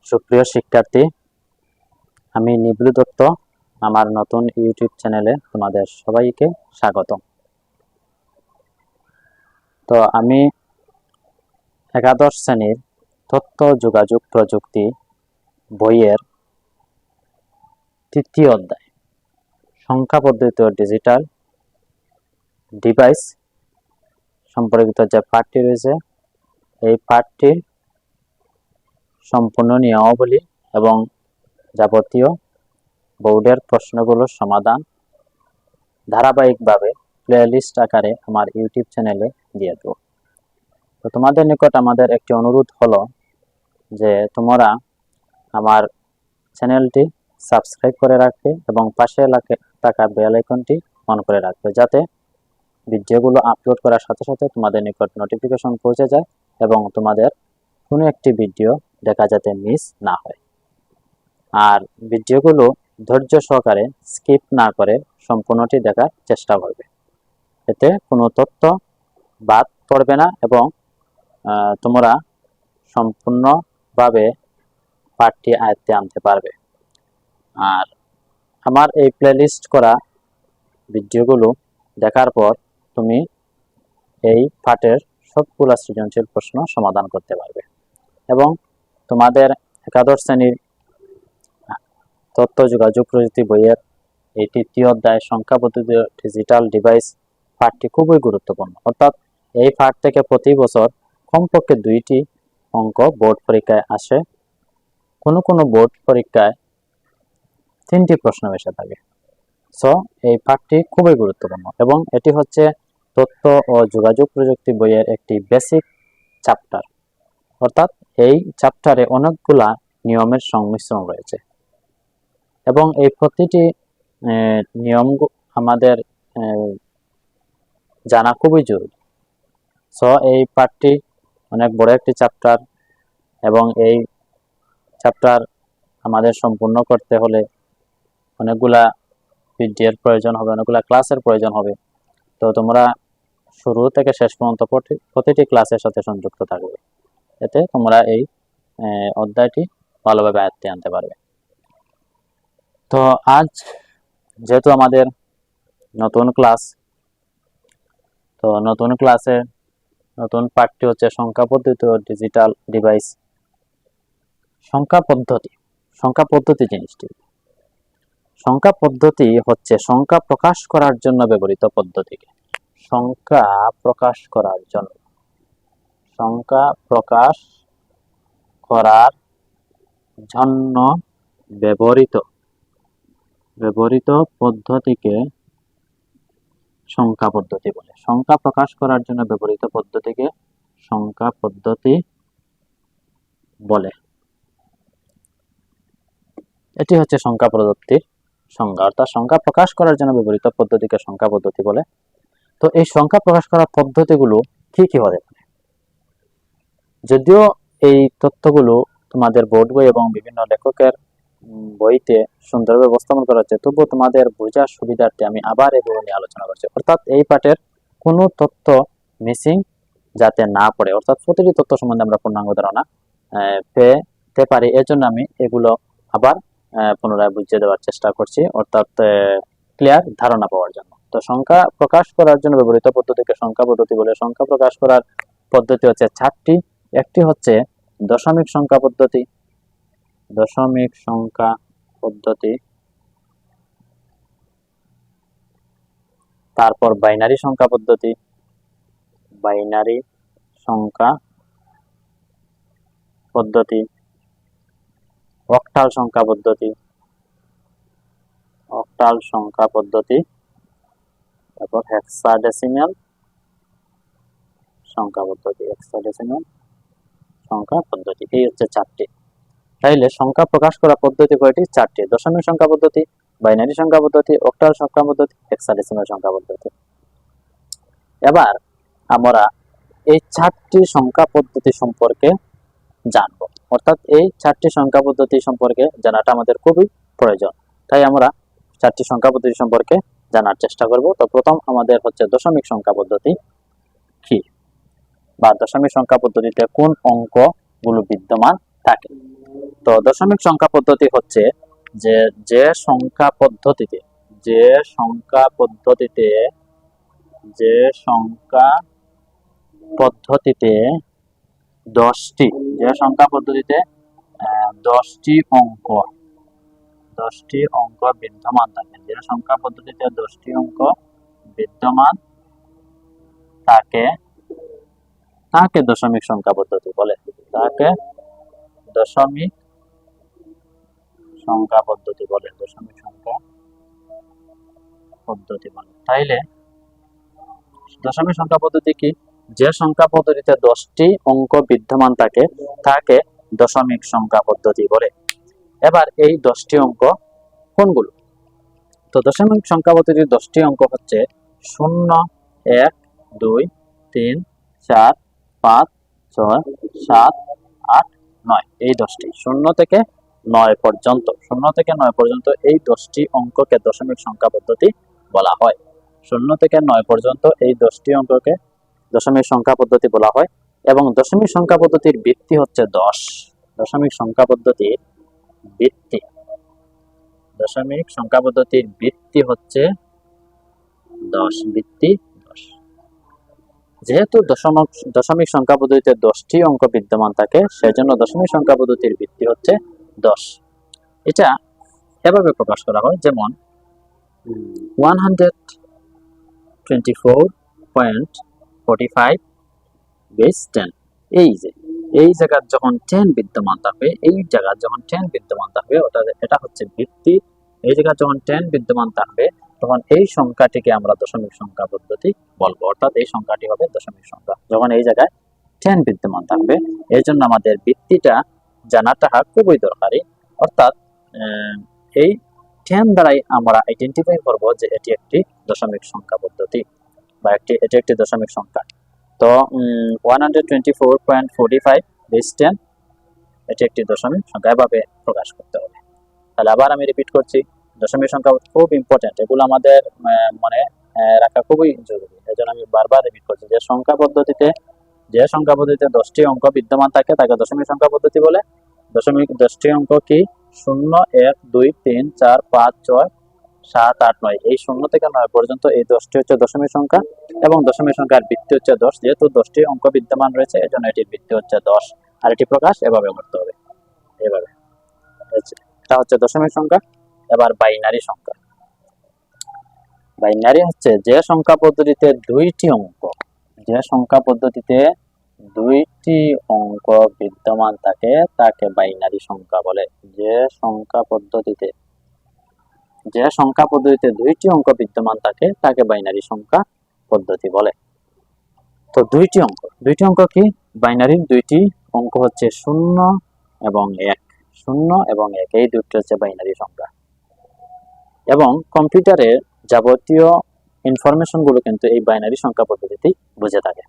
সুপ্রিয় শিক্ষার্থী, আমি নিবলু দত্ত। আমার নতুন ইউটিউব চ্যানেলে তোমাদের সবাইকে স্বাগতম। তো আমি একাদশ শ্রেণীর তথ্য যোগাযোগ প্রযুক্তি বইয়ের তৃতীয় অধ্যায় সংখ্যা পদ্ধতি ও ডিজিটাল ডিভাইস সম্পর্কিত যে পাঠটি রয়েছে, এই পাঠটির সম্পূর্ণ নিয়মাবলী এবং যাবতীয় বোর্ডের প্রশ্নগুলোর সমাধান ধারাবাহিকভাবে প্লেলিস্ট আকারে আমার ইউটিউব চ্যানেলে দিয়ে দেব। তো তোমাদের নিকট আমাদের একটি অনুরোধ হলো যে তোমরা আমার চ্যানেলটি সাবস্ক্রাইব করে রাখবে এবং পাশে থাকা বেল আইকনটি অন করে রাখবে, যাতে ভিডিওগুলো আপলোড করার সাথে সাথে তোমাদের নিকট নোটিফিকেশন পৌঁছে যায় এবং তোমাদের কোনো একটি ভিডিও দেখা যাতে মিস না হয়। আর ভিডিওগুলো ধৈর্য সহকারে স্কিপ না করে সম্পূর্ণটি দেখার চেষ্টা করবে, এতে কোনো তথ্য বাদ পড়বে না এবং তোমরা সম্পূর্ণভাবে পাঠটি আয়ত্তে আনতে পারবে। আর আমার এই প্লেলিস্ট করা ভিডিওগুলো দেখার পর তুমি এই পাঠের সবগুলো সৃজনশীল প্রশ্ন সমাধান করতে পারবে এবং তোমাদের একাদশ শ্রেণীর তথ্য যোগাযোগ প্রযুক্তি বইয়ের এই তৃতীয় অধ্যায় সংখ্যা পদ্ধতি ডিজিটাল ডিভাইস পাঠটি খুবই গুরুত্বপূর্ণ। অর্থাৎ এই পাঠ থেকে প্রতি বছর কমপক্ষে 2টি অঙ্ক বোর্ড পরীক্ষায় আসে, কোনো বোর্ড পরীক্ষায় 3টি প্রশ্ন এসে থাকে। সো এই পাঠটি খুবই গুরুত্বপূর্ণ এবং এটি হচ্ছে তথ্য ও যোগাযোগ প্রযুক্তি বইয়ের একটি বেসিক চ্যাপ্টার। অর্থাৎ এই চ্যাপ্টারে অনেকগুলা নিয়মের সংমিশ্রণ রয়েছে এবং এই প্রতিটি নিয়ম আমাদের জানা খুবই জরুরি। সো এই পাঠটি অনেক বড় একটি চ্যাপ্টার এবং এই চ্যাপ্টার আমাদের সম্পূর্ণ করতে হলে অনেকগুলা ভিডিওর প্রয়োজন হবে, অনেকগুলা ক্লাসের প্রয়োজন হবে। তো তোমরা শুরু থেকে শেষ পর্যন্ত প্রতিটি ক্লাসের সাথে সংযুক্ত থাকবে, এতে তোমরা এই অধ্যায়টি ভালোভাবে আয়ত্তে আনতে পারবে। তো আজ যেহেতু আমাদের নতুন ক্লাস, তো নতুন ক্লাসে নতুন পাঠটি হচ্ছে সংখ্যা পদ্ধতি ও ডিজিটাল ডিভাইস। সংখ্যা পদ্ধতি জিনিসটি, সংখ্যা পদ্ধতি হচ্ছে সংখ্যা প্রকাশ করার জন্য ব্যবহৃত পদ্ধতিকে সংখ্যা প্রকাশ করার জন্য ব্যবহৃত পদ্ধতিকে সংখ্যা পদ্ধতি বলে। সংখ্যা প্রকাশ করার জন্য ব্যবহৃত পদ্ধতিকে সংখ্যা পদ্ধতি বলে। এটি হচ্ছে সংখ্যা পদ্ধতির সংজ্ঞা, অর্থাৎ সংখ্যা প্রকাশ করার জন্য ব্যবহৃত পদ্ধতিকে সংখ্যা পদ্ধতি বলে। তো এই সংখ্যা প্রকাশ করার পদ্ধতিগুলো কি কি হতে পারে? যদিও এই তথ্যগুলো তোমাদের বোর্ড বই এবং বিভিন্ন লেখকের বইতে সুন্দরভাবে উপস্থাপন করা হচ্ছে, তবুও তোমাদের বোঝার সুবিধার্থে আমি আবার এগুলো নিয়ে আলোচনা করছি। অর্থাৎ এই পাঠের কোনো তথ্য মিসিং যাতে না পড়ে, অর্থাৎ প্রতিটি তথ্য সম্বন্ধে আমরা পূর্ণাঙ্গ ধারণা পেতে পারি, এর জন্য আমি এগুলো আবার পুনরায় বুঝিয়ে দেওয়ার চেষ্টা করছি, অর্থাৎ ক্লিয়ার ধারণা পাওয়ার জন্য। তো সংখ্যা প্রকাশ করার জন্য ব্যবহৃত পদ্ধতিকে সংখ্যা পদ্ধতি বলে। সংখ্যা প্রকাশ করার পদ্ধতি হচ্ছে 4টি। একটি হচ্ছে দশমিক সংখ্যা পদ্ধতি, তারপর বাইনারি সংখ্যা পদ্ধতি, অক্টাল সংখ্যা পদ্ধতি, তারপর হেক্সাডেসিমাল সংখ্যা পদ্ধতি। এই হচ্ছে 4টি। তাইলে সংখ্যা প্রকাশ করা পদ্ধতি কয়টি? 4টি। দশমিক সংখ্যা পদ্ধতি, বাইনারি সংখ্যা পদ্ধতি, অক্টাল সংখ্যা পদ্ধতি, হেক্সাডেসিমাল সংখ্যা পদ্ধতি। এবার আমরা এই 4টি সংখ্যা পদ্ধতি সম্পর্কে জানব, অর্থাৎ এই 4টি সংখ্যা পদ্ধতি সম্পর্কে জানাটা আমাদের খুবই প্রয়োজন। তাই আমরা 4টি সংখ্যা পদ্ধতি সম্পর্কে জানার চেষ্টা করব। তো প্রথম আমাদের হচ্ছে দশমিক সংখ্যা পদ্ধতি কি, বা দশমিক সংখ্যা পদ্ধতিতে কোন অঙ্কগুলো বিদ্যমান থাকে। তো দশমিক সংখ্যা পদ্ধতি হচ্ছে যে সংখ্যা পদ্ধতিতে যে সংখ্যা পদ্ধতিতে যে সংখ্যা পদ্ধতিতে 10টি যে সংখ্যা পদ্ধতিতে 10টি অঙ্ক বিদ্যমান থাকে, যে সংখ্যা পদ্ধতিতে 10টি অঙ্ক বিদ্যমান থাকে তাকে দশমিক সংখ্যা পদ্ধতি বলে। তাকে দশমিক সংখ্যা পদ্ধতি বলে। দশমিক সংখ্যা পদ্ধতি বলে। তাইলে দশমিক সংখ্যা পদ্ধতি কি? যে সংখ্যা পদ্ধতিতে 10টি অঙ্ক বিদ্যমান থাকে তাকে দশমিক সংখ্যা পদ্ধতি বলে। এবার এই 10টি অঙ্ক কোনগুলো? তো দশমিক সংখ্যা পদ্ধতির 10টি অঙ্ক হচ্ছে 0, 1, 2, 3, 4, 5, 6, 7, 8, 9 এই 10টি 0 থেকে 9 পর্যন্ত এই 10টি অঙ্ককে দশমিক সংখ্যা পদ্ধতি বলা হয়। 0 থেকে 9 পর্যন্ত এই 10টি অঙ্ককে দশমিক সংখ্যা পদ্ধতি বলা হয় এবং দশমিক সংখ্যা পদ্ধতির ভিত্তি হচ্ছে 10। দশমিক সংখ্যা পদ্ধতির ভিত্তি হচ্ছে 10। যেহেতু দশমিক সংখ্যা পদ্ধতিতে 10টি অঙ্ক বিদ্যমান থাকে সেজন্য দশমিক সংখ্যা পদ্ধতির ভিত্তি হচ্ছে 10। এটা এভাবে প্রকাশ করা হয়, যেমন 124.45 বেস 10। এই জায়গার যখন 10 বিদ্যমান থাকবে, এটা হচ্ছে ভিত্তি। এই জায়গায় যখন 10 বিদ্যমান থাকবে তখন এই সংখ্যাটিকে আমরা দশমিক সংখ্যা পদ্ধতি বলবো, অর্থাৎ এই সংখ্যাটি হবে দশমিক সংখ্যা যখন এই জায়গায় 10 বিদ্যমান থাকবে। এর জন্য আমাদের ভিত্তিটা জানাটা খুবই দরকারি, অর্থাৎ এই 10 দ্বারাই আমরা আইডেন্টিফাই করব যে এটি একটি দশমিক সংখ্যা পদ্ধতি বা এটি একটি দশমিক সংখ্যা। তো 124.45 বেস 10 এটি একটি দশমিক সংখ্যা, এভাবে প্রকাশ করতে হবে। তাহলে আবার আমি রিপিট করছি, দশমিক সংখ্যা খুব ইম্পর্টেন্ট, এগুলো আমাদের মনে রাখা খুবই জরুরি। এজন্য আমি বারবার রিপিট করছি, যে সংখ্যা পদ্ধতিতে 10টি অঙ্ক বিদ্যমান থাকে তাকে দশমিক সংখ্যা পদ্ধতি বলে। 10টি অঙ্ক কি? 0, 1, 2, 3, 4, 5, 6, 7, 8, 9 এই 0 থেকে 9 পর্যন্ত এই 10টি হচ্ছে দশমিক সংখ্যা এবং দশমিক সংখ্যার ভিত্তি হচ্ছে 10। যেহেতু 10টি অঙ্ক বিদ্যমান রয়েছে এজন্য এটির ভিত্তি হচ্ছে 10। আর এটি প্রকাশ এভাবে করতে হবে, এভাবে। এটা হচ্ছে দশমিক সংখ্যা। এবার বাইনারি সংখ্যা। বাইনারি হচ্ছে যে সংখ্যা পদ্ধতিতে 2টি অঙ্ক বিদ্যমান থাকে তাকে বাইনারি সংখ্যা বলে। যে সংখ্যা পদ্ধতিতে 2টি অঙ্ক বিদ্যমান থাকে তাকে বাইনারি সংখ্যা পদ্ধতি বলে। তো 2টি অঙ্ক কি? বাইনারির 2টি অঙ্ক হচ্ছে 0 এবং 1। এই দুটি হচ্ছে বাইনারি সংখ্যা। এবং কম্পিউটারের যাবতীয় ইনফরমেশন গুলো কিন্তু এই বাইনারি সংখ্যা পদ্ধতিতেই বুঝে থাকে।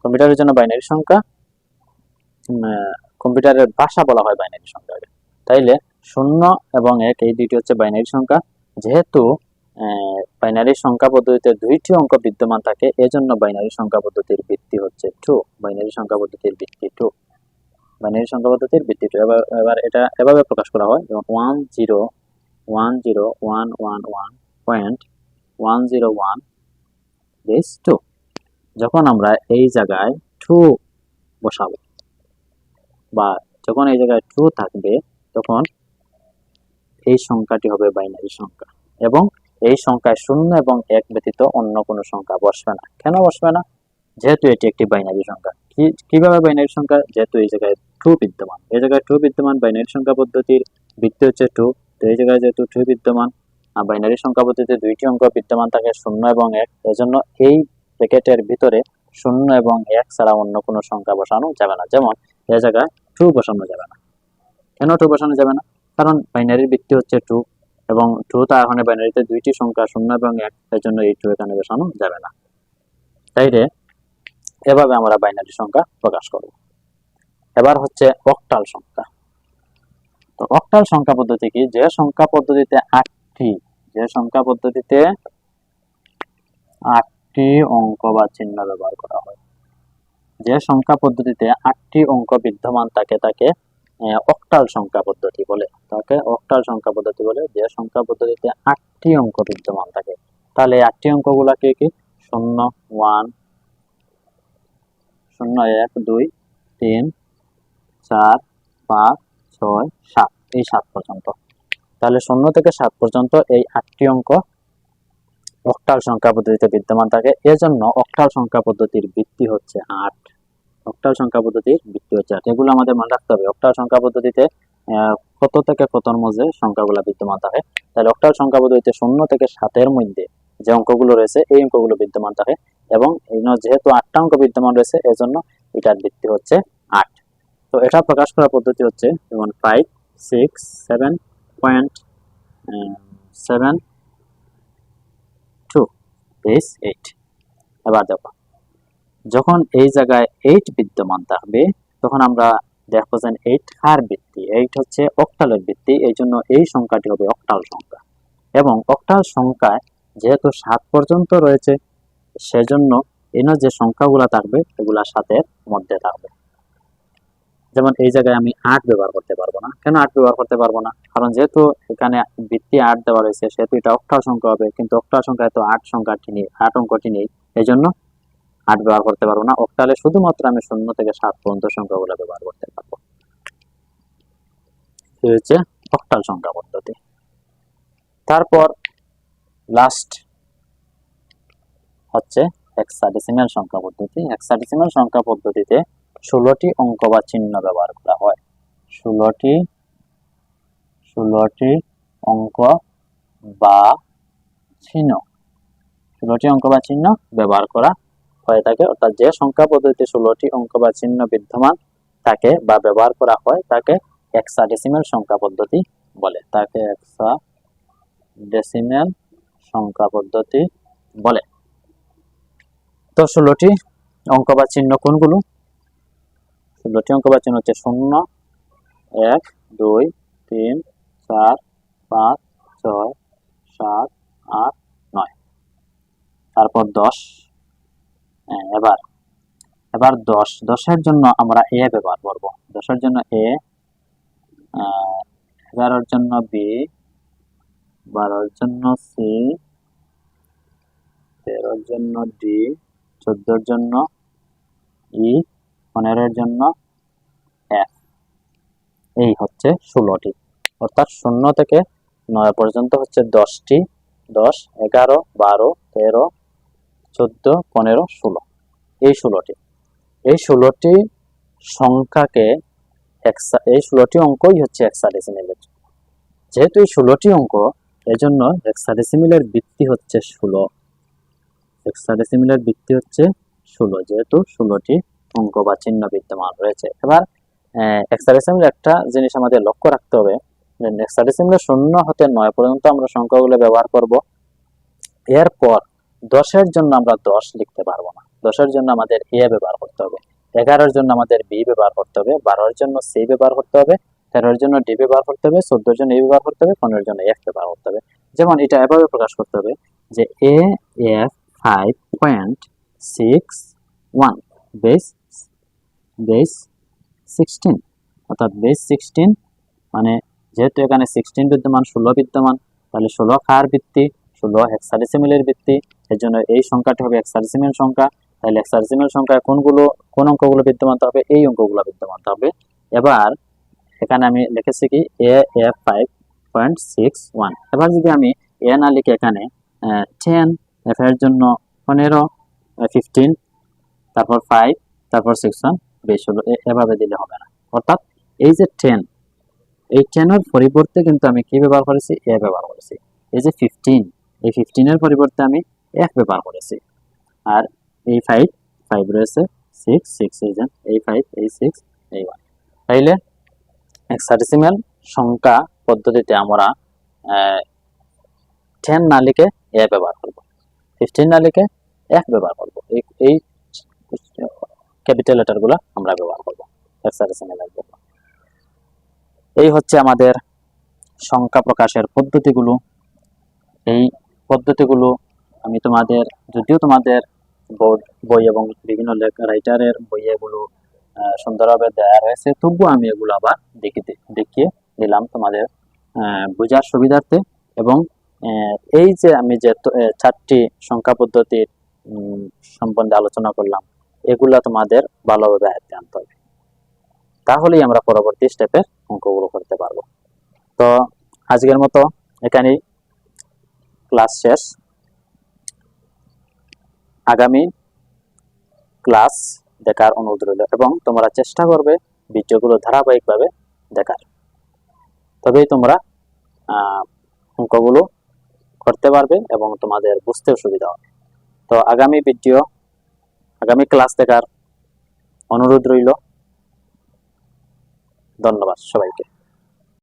কম্পিউটারের জন্য বাইনারি সংখ্যা, কম্পিউটারের ভাষা বলা হয় বাইনারি সংখ্যাকে। তাইলে 0 এবং 1 এই দুটি হচ্ছে বাইনারি সংখ্যা। যেহেতু বাইনারি সংখ্যা পদ্ধতিতে 2টি অঙ্ক বিদ্যমান থাকে এজন্য বাইনারি সংখ্যা পদ্ধতির ভিত্তি হচ্ছে 2। বাইনারি সংখ্যা পদ্ধতির ভিত্তি 2। এবার এটা এভাবে প্রকাশ করা হয়, যেমন 10111.101 বেস 2। যখন আমরা এই জায়গায় 2 বসাবো বা যখন এই জায়গায় 2 থাকবে তখন এই সংখ্যাটি হবে বাইনারি সংখ্যা এবং এই সংখ্যায় 0 এবং 1 ব্যতীত অন্য কোনো সংখ্যা বসবে না। কেন বসবে না? যেহেতু এটি একটি বাইনারি সংখ্যা। কিভাবে বাইনারি সংখ্যা? যেহেতু এই জায়গায় 2 বিদ্যমান, বাইনারি সংখ্যা পদ্ধতির ভিত্তি হচ্ছে 2। তো এই জায়গায় যেহেতু 2 বিদ্যমান, বাইনারি সংখ্যা পদ্ধতিতে 2টি অঙ্ক বিদ্যমান থাকে 0 এবং 1, এজন্য এই ব্র্যাকেটের ভিতরে 0 এবং 1 ছাড়া অন্য কোনো সংখ্যা বসানো যাবে না। যেমন এই জায়গায় 2 বসানো যাবে না। কেন 2 বসানো যাবে না? কারণ বাইনারির ভিত্তি হচ্ছে 2 এবং 2 তার মানে বাইনারিতে 2টি সংখ্যা 0 এবং 1, এর জন্য এই 2 এখানে বসানো যাবে না। তাইলে এভাবে আমরা বাইনারি সংখ্যা প্রকাশ করব। এবার হচ্ছে অক্টাল সংখ্যা। তো অক্টাল সংখ্যা পদ্ধতি কি? যে সংখ্যা পদ্ধতিতে 8টি অঙ্ক বা চিহ্ন ব্যবহার করা হয়। যে সংখ্যা পদ্ধতিতে 8টি অঙ্ক বিদ্যমান থাকে তাকে অক্টাল সংখ্যা পদ্ধতি বলে। তাকে অক্টাল সংখ্যা পদ্ধতি বলে, যে সংখ্যা পদ্ধতিতে 8টি অঙ্ক বিদ্যমান থাকে। তাহলে এই 8টি অঙ্কগুলা কি কি? 0, 1, 0, 1, 2, 3, 4, 5, 6, 7, এই 7 পর্যন্ত। তাহলে 0 থেকে 7 পর্যন্ত এই 8টি অঙ্ক অক্টাল সংখ্যা পদ্ধতিতে বিদ্যমান থাকে। এজন্য অক্টাল সংখ্যা পদ্ধতির ভিত্তি হচ্ছে 8। অক্টাল সংখ্যা পদ্ধতির ভিত্তি হচ্ছে 8। এগুলো আমাদের মনে রাখতে হবে। অক্টাল সংখ্যা পদ্ধতিতে কত থেকে কতর মধ্যে সংখ্যাগুলো বিদ্যমান থাকে। তাহলে অক্টাল সংখ্যা পদ্ধতিতে 0 থেকে 7-এর মধ্যে যে অঙ্কগুলো রয়েছে এই অঙ্কগুলো বিদ্যমান থাকে, এবং যেহেতু 8টা অঙ্ক বিদ্যমান রয়েছে এজন্য এটার ভিত্তি হচ্ছে 8। তো এটা প্রকাশ করার পদ্ধতি হচ্ছে যেমন 5, 6, 7.72 বেস 8। এবার দেখো, যখন এই জায়গায় 8 বিদ্যমান থাকবে তখন আমরা দেখবো যে 8 কার ভিত্তি? 8 হচ্ছে অক্টালের ভিত্তি, এই জন্য এই সংখ্যাটি হবে অক্টাল সংখ্যা। এবং অক্টাল সংখ্যায় যেহেতু 7 পর্যন্ত রয়েছে সেজন্য এখানে যে সংখ্যাগুলো থাকবে এগুলা 7-এর মধ্যে থাকবে। যেমন এই জায়গায় আমি 8 ব্যবহার করতে পারবো না। কেন 8 ব্যবহার করতে পারবো না? কারণ যেহেতু এখানে ভিত্তি 8 দেওয়া রয়েছে সেহেতু এটা অক্টাল সংখ্যা হবে, কিন্তু অক্টাল সংখ্যায় তো 8 সংখ্যাটি নেই, 8 অঙ্কটি নেই, এই জন্য 8 ব্যবহার করতে পারবো না। অক্টালে শুধুমাত্র আমি 0 থেকে 7 পর্যন্ত সংখ্যাগুলো ব্যবহার করতে পারবো। এই হচ্ছে অক্টাল সংখ্যা পদ্ধতি। তারপর লাস্ট হচ্ছে হেক্সাডেসিমাল সংখ্যা পদ্ধতি। হেক্সাডেসিমাল সংখ্যা পদ্ধতিতে 16টি অঙ্ক বা চিহ্ন ব্যবহার করা হয়। 16টি অঙ্ক বা চিহ্ন 16টি অঙ্ক বা চিহ্ন ব্যবহার করা হয়ে থাকে। অর্থাৎ যে সংখ্যা পদ্ধতিতে 16টি অঙ্ক বা চিহ্ন বিদ্যমান থাকে বা ব্যবহার করা হয় তাকে হেক্সাডেসিমাল সংখ্যা পদ্ধতি বলে। তাকে হেক্সাডেসিমাল সংখ্যা পদ্ধতি বলে। তো 16টি অঙ্ক বা চিহ্ন কোনগুলো? 16টি অঙ্ক বা চিহ্ন হচ্ছে 0, 1, 2, 3, 4, 5, 6, 7, 8, 9। তারপর 10। এবার 10-এর জন্য আমরা এ ব্যবহার করব। 10-এর জন্য এ, 11-এর জন্য বি, 12-এর জন্য সি, 13-এর জন্য ডি, 14-এর জন্য ই, 15-এর জন্য এফ। এই হচ্ছে 16টি। অর্থাৎ 0 থেকে 9 পর্যন্ত হচ্ছে 10টি। 10, 11, 12, 13, 14, 15, 16, এই 16টি। এই 16টি সংখ্যাকে এই 16টি অঙ্কই হচ্ছে হেক্সাডেসিমালের। যেহেতু এই 16টি অঙ্ক এজন্য হেক্সাডেসিমালের ভিত্তি হচ্ছে 16। হেক্সাডেসিমালের ভিত্তি হচ্ছে 16, যেহেতু 16টি অঙ্ক বা চিহ্ন বিদ্যমান রয়েছে। এবার হেক্সাডেসিমাল একটা জিনিস আমাদের লক্ষ্য রাখতে হবে, যে হেক্সাডেসিমালে 0 হতে 9 পর্যন্ত আমরা সংখ্যাগুলো ব্যবহার করব। এরপর 10-এর জন্য আমরা 10 লিখতে পারবো না। 10-এর জন্য আমাদের এ ব্যবহার করতে হবে, 11-এর জন্য আমাদের বি ব্যবহার করতে হবে, 12-এর জন্য সি ব্যবহার করতে হবে, 13-এর জন্য ডি ব্যবহার করতে হবে, 14-এর জন্য ই ব্যবহার করতে হবে, 15-এর জন্য এফ ব্যবহার করতে হবে। যেমন এটা এভাবে প্রকাশ করতে হবে যে এ এফ 5.61 বেস 16, অর্থাৎ বেস 16 মানে যেহেতু এখানে 16 বিদ্যমান, 16 বিদ্যমান, তাহলে 16 কার ভিত্তি? 16 হেক্সাডেসিমালের ভিত্তি। এর জন্য এই সংখ্যাটি হবে হেক্সাডেসিমাল সংখ্যা। তাহলে হেক্সাডেসিমাল সংখ্যায় কোন অঙ্কগুলো বিদ্যমান থাকবে? এই অঙ্কগুলো বিদ্যমান থাকবে। এবার এখানে আমি লিখেছি কি এ এফ 5.61। এবার যদি আমি এ না লিখে এখানে 10, এফ এর জন্য 15, 15, তারপর 5, তারপর 61, বেশ হলো, এভাবে দিলে হবে না। অর্থাৎ এই যে 10, এই 10-এর পরিবর্তে কিন্তু আমি কি ব্যবহার করেছি? এ ব্যবহার করেছি। এই যে 15, এই 15-এর পরিবর্তে আমি এফ ব্যবহার করেছি। আর এই 5 রয়েছে, 6 এই 5, এই 6, এই 1। তাইলে হেক্সাডেসিমাল সংখ্যা পদ্ধতিতে আমরা 10 না লিখে এ ব্যবহার করব, 15 না লিখে এফ ব্যবহার করব। এই ক্যাপিটাল লেটারগুলো আমরা ব্যবহার করব হেক্সাডেসিমালের জন্য। এই হচ্ছে আমাদের সংখ্যা প্রকাশের পদ্ধতিগুলো। এই পদ্ধতিগুলো আমি যদিও তোমাদের বোর্ড বই এবং বিভিন্ন রাইটারের বই এগুলো সুন্দরভাবে দেওয়া রয়েছে, তবুও আমি এগুলো আবার দেখিয়ে দিলাম তোমাদের বোঝার সুবিধার্থে। এবং এই যে আমি যে 4টি সংখ্যা পদ্ধতির সম্বন্ধে আলোচনা করলাম, এগুলা তোমাদের ভালোভাবে আয়ত্তে আনতে হবে, তাহলেই আমরা পরবর্তী স্টেপের অঙ্কগুলো করতে পারবো। তো আজকের মতো এখানেই ক্লাস শেষ। আগামী ক্লাস দেখার অনুরোধ রইল, এবং তোমরা চেষ্টা করবে ভিডিওগুলো ধারাবাহিকভাবে দেখার, তবেই তোমরা অঙ্কগুলো করতে পারবে এবং তোমাদের বুঝতেও সুবিধা হবে। তো আগামী ক্লাস দেখার অনুরোধ রইল। ধন্যবাদ সবাইকে।